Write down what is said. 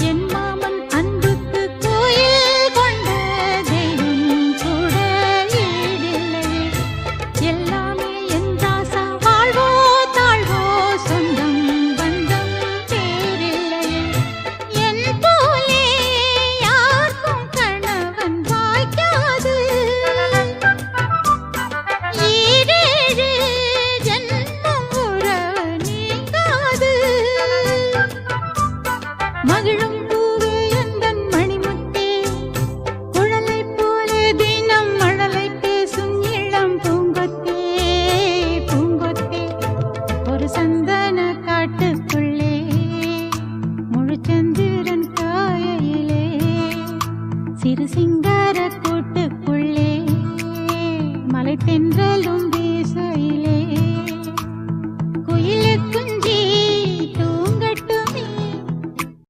என் மாமன் அன்புக்கு கோயில் கொண்ட தெய்வம் கூட ஈடில்லையே. எல்லாமே என் ராசா வாழ்வோ தாழ்வோ சொந்தம் பந்தம் பேரில்லையே. என் போலே யாருக்கும் கணவன் வாய்க்காது. ஈரேழு ஜன்மம் உறவு நீங்காது. மகிழும் பூவே எந்தன் மணிமுத்தே, குழலைப் போலே தினம் மழலை பேசும் இளம் பூங்கொத்தே. பூங்கொத்தே ஒரு சந்தன காட்டுக்குள்ளே முழுச்சந்திரன் காயையிலே சிறு சிங்கார கூட்டுக்குள்ளே மலை தென்றலும்